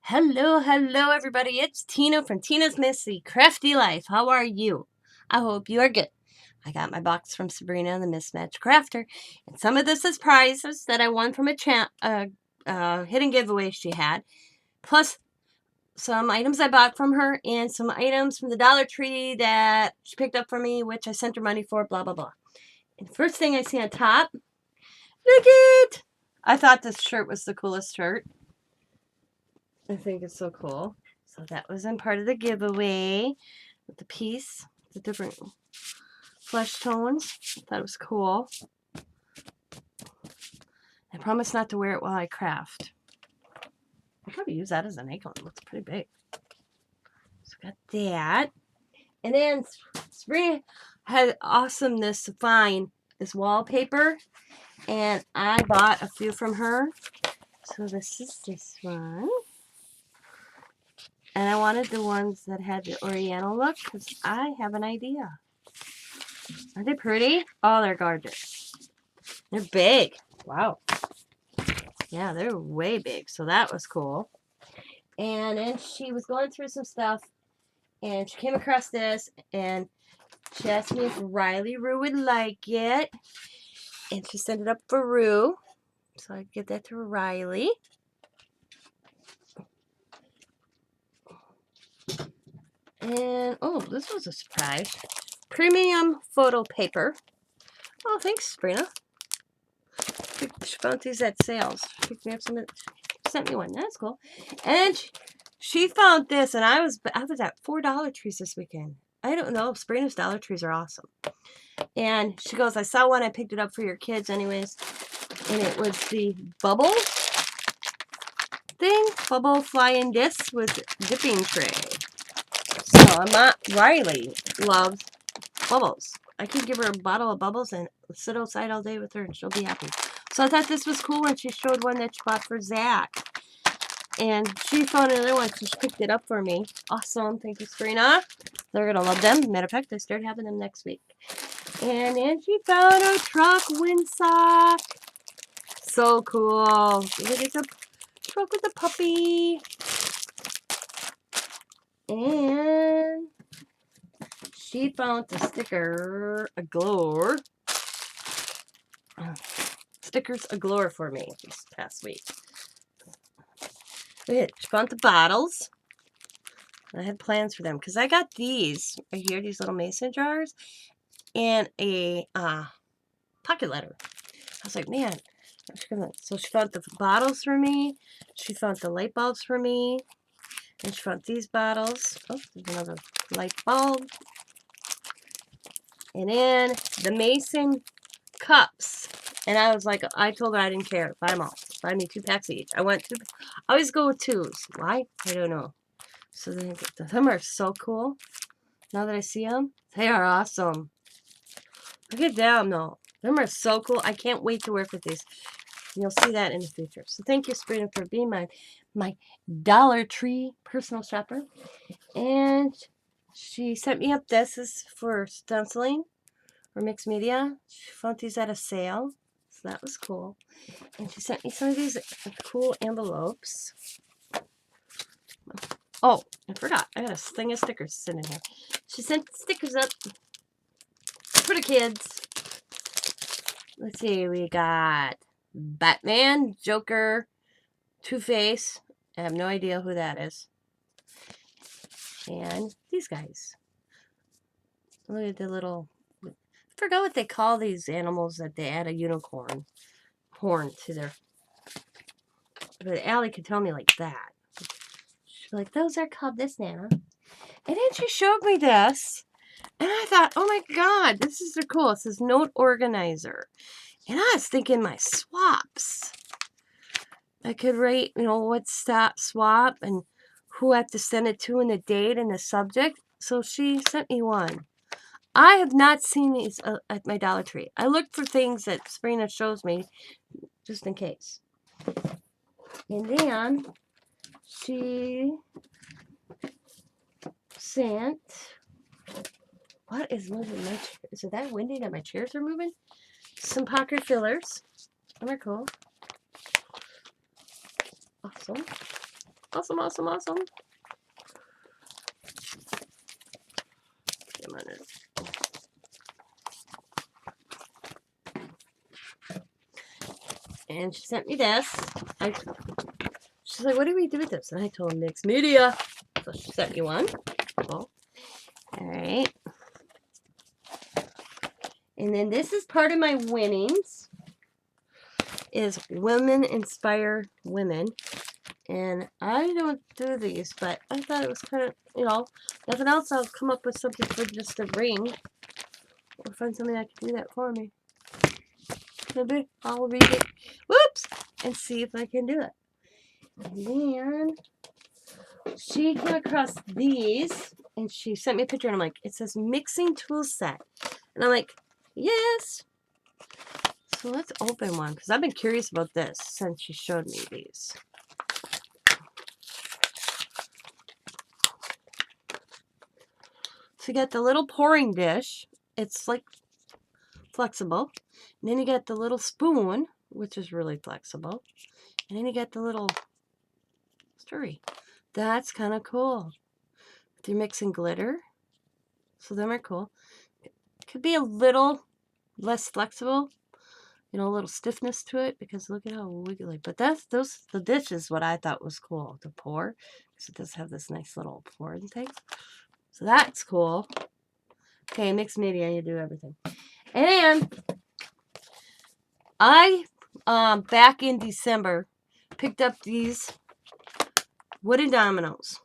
Hello, everybody. It's Tina from Tina's Messy Crafty Life. How are you? I hope you are good. I got my box from Sabrina, the Mismatch Crafter, and some of this is prizes that I won from a hidden giveaway she had, plus some items I bought from her and some items from the Dollar Tree that she picked up for me, which I sent her money for, blah, blah, blah. And the first thing I see on top, look it! I thought this shirt was the coolest shirt. I think it's so cool. So that was in part of the giveaway with the piece, the different flesh tones. I thought it was cool. I promise not to wear it while I craft. I'll probably use that as an icon. It looks pretty big. So got that. And then Sabrina had awesomeness to find this wallpaper. And I bought a few from her. So this is this one. And I wanted the ones that had the Oriental look because I have an idea. Aren't they pretty? Oh, they're gorgeous. They're big. Wow. Yeah, they're way big. So that was cool. And then she was going through some stuff and she came across this and she asked me if Riley Rue would like it. And she sent it up for Rue. So I give that to Riley. And oh, this was a surprise. Premium photo paper. Oh, thanks, Sabrina. She found these at sales. Picked me up some. Sent me one. That's cool. And she found this, and I was at 4 Dollar Trees this weekend. I don't know. Sabrina's Dollar Trees are awesome. And she goes, I saw one. I picked it up for your kids, anyways. And it was the bubble thing, bubble flying disc with dipping tray. So Riley loves bubbles. I could give her a bottle of bubbles and sit outside all day with her and she'll be happy. So I thought this was cool when she showed one that she bought for Zach. And she found another one, so she picked it up for me. Awesome. Thank you, Sabrina. They're going to love them. Matter of fact, I start having them next week. And then she found a truck windsock. So cool. Look at the truck with the puppy. And she found the sticker galore. Stickers galore for me this past week. She found the bottles. I had plans for them because I got these right here, these little mason jars, and a pocket letter. I was like, man. So she found the bottles for me. She found the light bulbs for me. And she found these bottles. Oh, there's another light bulb. And then the mason cups. And I was like, I told her I didn't care. Buy them all. Buy me 2 packs each. I always go with 2s. Why? I don't know. So them are so cool. Now that I see them, they are awesome. Look at them, though. Them are so cool. I can't wait to work with these. You'll see that in the future. So thank you, Sabrina, for being my Dollar Tree personal shopper. And she sent me up this. This is for stenciling or mixed media. She found these at a sale. So that was cool. And she sent me some of these cool envelopes. Oh, I forgot. I got a thing of stickers sitting here. She sent stickers up for the kids. Let's see. We got Batman, Joker, Two-Face. I have no idea who that is. And these guys. Look at the little... I forgot what they call these animals that they add a unicorn horn to their... But Allie could tell me like that. She's like, those are called this, Nana. And then she showed me this. And I thought, oh my God, this is so cool. It says note organizer. And I was thinking my swaps. I could write, what swap and who I have to send it to and the date and the subject. So she sent me one. I have not seen these at my Dollar Tree. I look for things that Sabrina shows me just in case. And then she sent... What is moving my chair? Is it that windy that my chairs are moving? Some pocket fillers. They're cool. Awesome. Awesome, awesome, awesome. Come on. And she sent me this. She's like, what do we do with this? And I told her mixed media. So she sent me one. Cool. Alright. And then this is part of my winnings. Is Women Inspire Women. And I don't do these, but I thought it was kind of, you know, nothing else, I'll come up with something for just a ring. Or find somebody that can do that for me. Maybe I'll read it. Whoops! And see if I can do it. And then she came across these, and she sent me a picture, and I'm like, it says mixing tool set. And I'm like, yes. So let's open one, because I've been curious about this since she showed me these. So you got the little pouring dish. It's like flexible. And then you got the little spoon, which is really flexible. And then you got the little stirry. That's kind of cool. They're mixing glitter. So them are cool. Could be a little less flexible. You know, a little stiffness to it because look at how wiggly. But the dish is what I thought was cool to pour. Because it does have this nice little pouring thing. So that's cool. Okay, mixed media, you do everything. And I, back in December, picked up these wooden dominoes.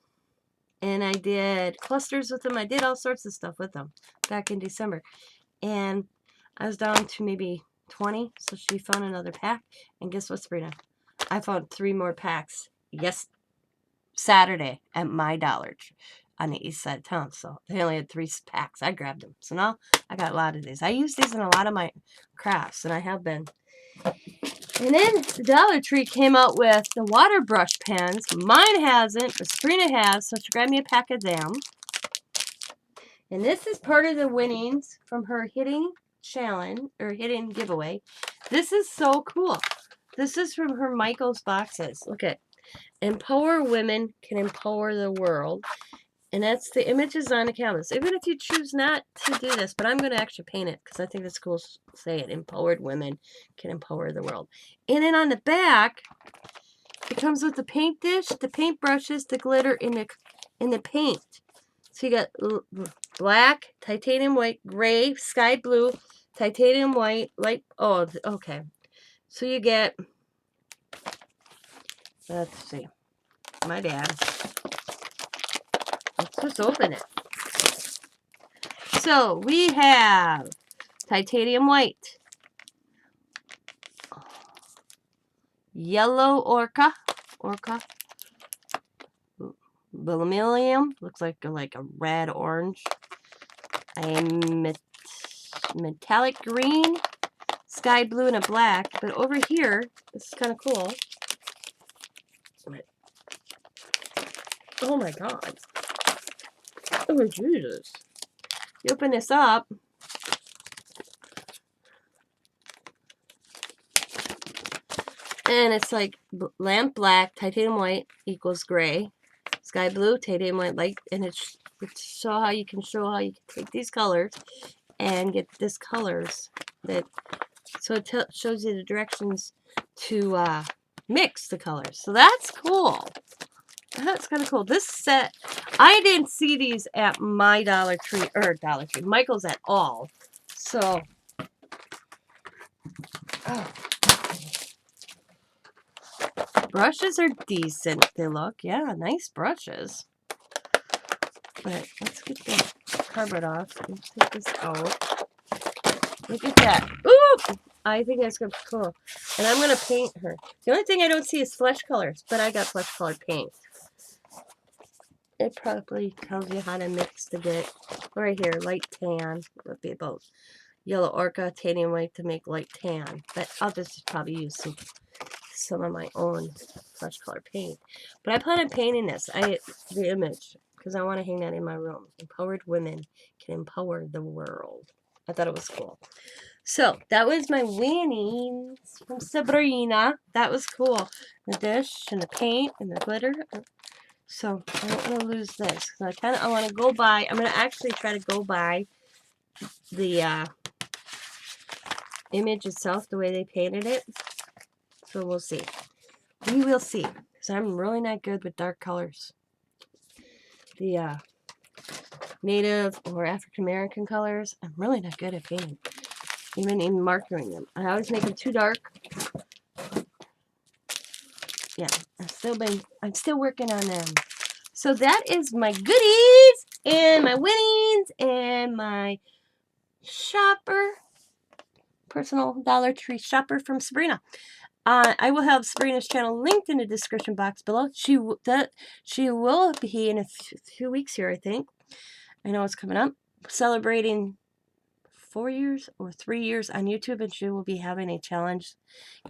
And I did clusters with them. I did all sorts of stuff with them back in December. And I was down to maybe 20. So she found another pack. And guess what, Sabrina? I found 3 more packs Saturday at my Dollar Tree on the east side of town. So they only had 3 packs. I grabbed them. So now I got a lot of these. I use these in a lot of my crafts. And I have been. And then the Dollar Tree came out with the water brush pens. Mine hasn't, but Sabrina has, so she grabbed me a pack of them. And this is part of the winnings from her hitting challenge, or hitting giveaway. This is so cool. This is from her Michael's boxes. Look at Empower Women Can Empower the World. And that's the images on the canvas. Even if you choose not to do this, but I'm going to actually paint it because I think it's cool to say it. Empowered women can empower the world. And then on the back, it comes with the paint dish, the paint brushes, the glitter in the paint. So you got black, titanium white, gray, sky blue, titanium white, light. Oh, okay. So you get, let's see, my dad. Let's just open it. So we have titanium white, yellow orca, vermilion, looks like a red orange, a metallic green, sky blue, and a black. But over here, this is kind of cool. Oh my God! Oh Jesus! You open this up. And it's like lamp black, titanium white equals gray, sky blue, titanium white, light, and it's how you can take these colors and get this colors so it shows you the directions to mix the colors. So that's cool. That's kind of cool. This set, I didn't see these at my Dollar Tree, Michael's at all. So, brushes are decent. They look, yeah, nice brushes. But let's get the cardboard off. Let's take this out. Look at that. Ooh! I think that's going to be cool. And I'm going to paint her. The only thing I don't see is flesh colors, but I got flesh colored paint. It probably tells you how to mix to get, right here, light tan. It would be about yellow orca, titanium white to make light tan. But I'll just probably use some of my own flesh color paint. But I plan on painting this, the image, because I want to hang that in my room. Empowered women can empower the world. I thought it was cool. So, that was my winnings from Sabrina. That was cool. The dish and the paint and the glitter. So, I don't want to lose this. I want to go by. I'm going to actually try to go by the image itself, the way they painted it. So, we'll see. We will see. Because I'm really not good with dark colors. The Native or African American colors, I'm really not good at painting. Even markering them. I always make them too dark. Yeah, I'm still working on them. So that is my goodies and my winnings and my shopper, personal Dollar Tree shopper from Sabrina. I will have Sabrina's channel linked in the description box below. She will be in a few weeks here, I think. I know it's coming up, celebrating 4 years or 3 years on YouTube, and she will be having a challenge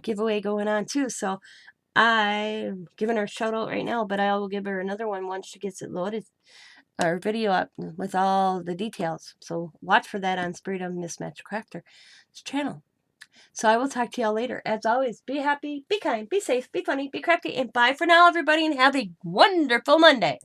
giveaway going on too. So I'm giving her a shout out right now, but I will give her another one once she gets it loaded, or video up with all the details. So watch for that on Sabrina Mismatch Crafter's channel. So I will talk to y'all later. As always, be happy, be kind, be safe, be funny, be crafty, and bye for now, everybody, and have a wonderful Monday.